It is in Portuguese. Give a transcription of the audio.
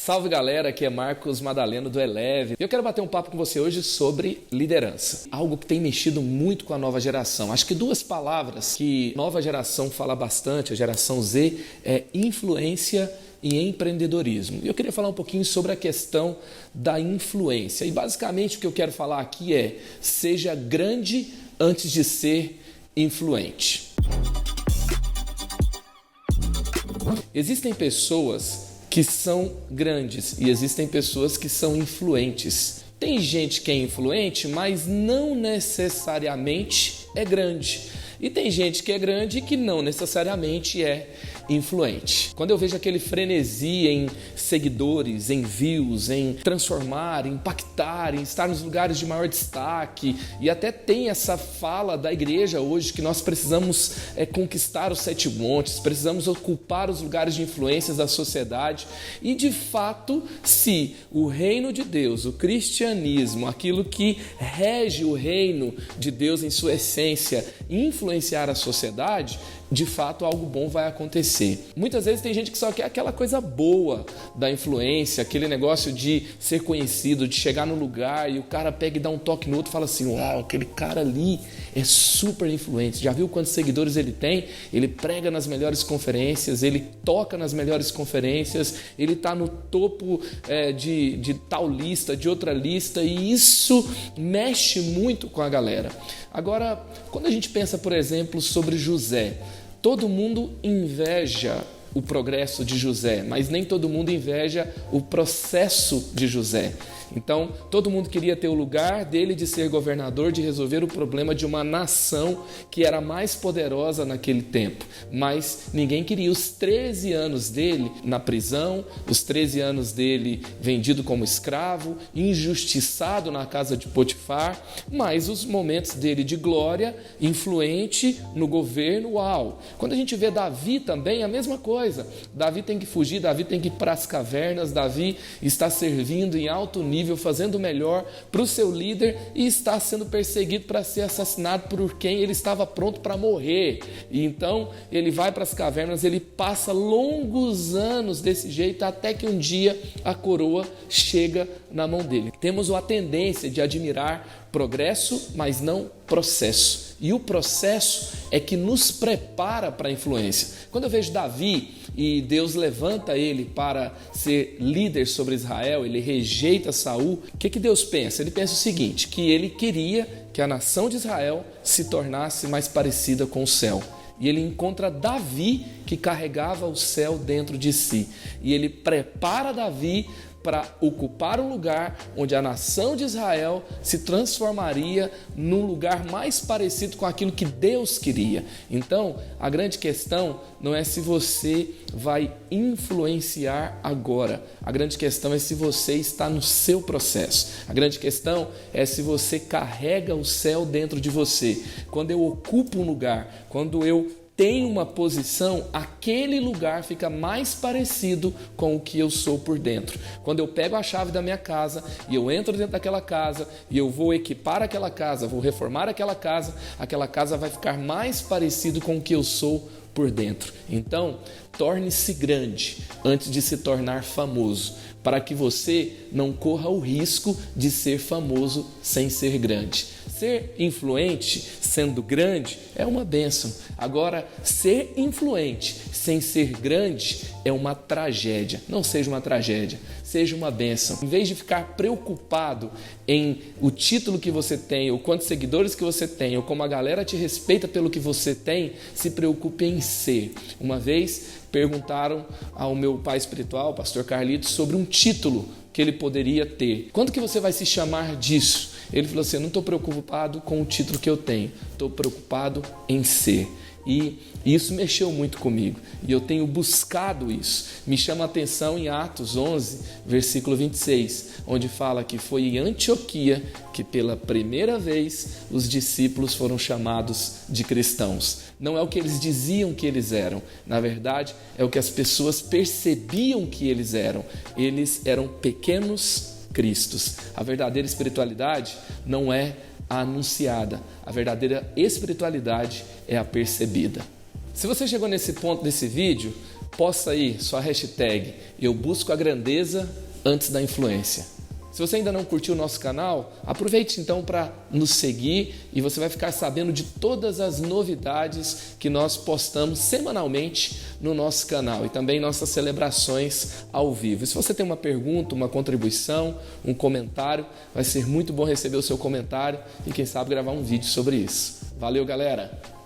Salve galera, aqui é Marcos Madaleno do Eleve. Eu quero bater um papo com você hoje sobre liderança. Algo que tem mexido muito com a nova geração. Acho que duas palavras que a nova geração fala bastante, a geração Z, é influência e empreendedorismo. Eu queria falar um pouquinho sobre a questão da influência. E basicamente o que eu quero falar aqui é: seja grande antes de ser influente. Existem pessoas que são grandes e existem pessoas que são influentes. Tem gente que é influente, mas não necessariamente é grande. E tem gente que é grande e que não necessariamente é influente. Quando eu vejo aquele frenesi em seguidores, em views, em transformar, em impactar, em estar nos lugares de maior destaque, e até tem essa fala da igreja hoje que nós precisamos conquistar os 7 montes, precisamos ocupar os lugares de influências da sociedade. E de fato, se o reino de Deus, o cristianismo, aquilo que rege o reino de Deus em sua essência, influenciar a sociedade, de fato algo bom vai acontecer. Muitas vezes tem gente que só quer aquela coisa boa da influência, aquele negócio de ser conhecido, de chegar no lugar e o cara pega e dá um toque no outro e fala assim: uau, aquele cara ali é super influente. Já viu quantos seguidores ele tem? Ele prega nas melhores conferências, ele toca nas melhores conferências, ele está no topo de tal lista, de outra lista, e isso mexe muito com a galera. Agora, quando a gente pensa, por exemplo, sobre José, todo mundo inveja o progresso de José, mas nem todo mundo inveja o processo de José. Então, todo mundo queria ter o lugar dele de ser governador, de resolver o problema de uma nação que era mais poderosa naquele tempo. Mas ninguém queria os 13 anos dele na prisão, os 13 anos dele vendido como escravo, injustiçado na casa de Potifar, mas os momentos dele de glória, influente no governo, uau! Quando a gente vê Davi também, a mesma coisa. Davi tem que fugir, Davi tem que ir para as cavernas, Davi está servindo em alto nível, fazendo o melhor para o seu líder e está sendo perseguido para ser assassinado por quem ele estava pronto para morrer. E então ele vai para as cavernas, ele passa longos anos desse jeito até que um dia a coroa chega na mão dele. Temos a tendência de admirar progresso, mas não processo. E o processo é que nos prepara para a influência. Quando eu vejo Davi e Deus levanta ele para ser líder sobre Israel, ele rejeita Saul, o que Deus pensa? Ele pensa o seguinte, que ele queria que a nação de Israel se tornasse mais parecida com o céu. E ele encontra Davi, que carregava o céu dentro de si. E ele prepara Davi para ocupar um lugar onde a nação de Israel se transformaria num lugar mais parecido com aquilo que Deus queria. Então, a grande questão não é se você vai influenciar agora. A grande questão é se você está no seu processo. A grande questão é se você carrega o céu dentro de você. Quando eu ocupo um lugar, quando eu tem uma posição, aquele lugar fica mais parecido com o que eu sou por dentro. Quando eu pego a chave da minha casa e eu entro dentro daquela casa e eu vou equipar aquela casa, vou reformar aquela casa vai ficar mais parecido com o que eu sou por dentro. Então, torne-se grande antes de se tornar famoso, para que você não corra o risco de ser famoso sem ser grande. Ser influente sendo grande é uma bênção. Agora, ser influente sem ser grande é uma tragédia. Não seja uma tragédia, seja uma bênção. Em vez de ficar preocupado em o título que você tem, ou quantos seguidores que você tem, ou como a galera te respeita pelo que você tem, se preocupe em ser. Uma vez perguntaram ao meu pai espiritual, o pastor Carlitos, sobre um título que ele poderia ter. Quando que você vai se chamar disso? Ele falou assim: eu não estou preocupado com o título que eu tenho, estou preocupado em ser. E isso mexeu muito comigo e eu tenho buscado isso. Me chama a atenção em Atos 11, versículo 26, onde fala que foi em Antioquia que pela primeira vez os discípulos foram chamados de cristãos. Não é o que eles diziam que eles eram, na verdade é o que as pessoas percebiam que eles eram. Eles eram pequenos cristos. A verdadeira espiritualidade não é a anunciada, a verdadeira espiritualidade é a percebida. Se você chegou nesse ponto desse vídeo, Posta aí sua hashtag Eu Busco a Grandeza antes da influência. Se você ainda não curtiu o nosso canal, aproveite então para nos seguir e você vai ficar sabendo de todas as novidades que nós postamos semanalmente no nosso canal e também nossas celebrações ao vivo. E se você tem uma pergunta, uma contribuição, um comentário, vai ser muito bom receber o seu comentário e quem sabe gravar um vídeo sobre isso. Valeu, galera!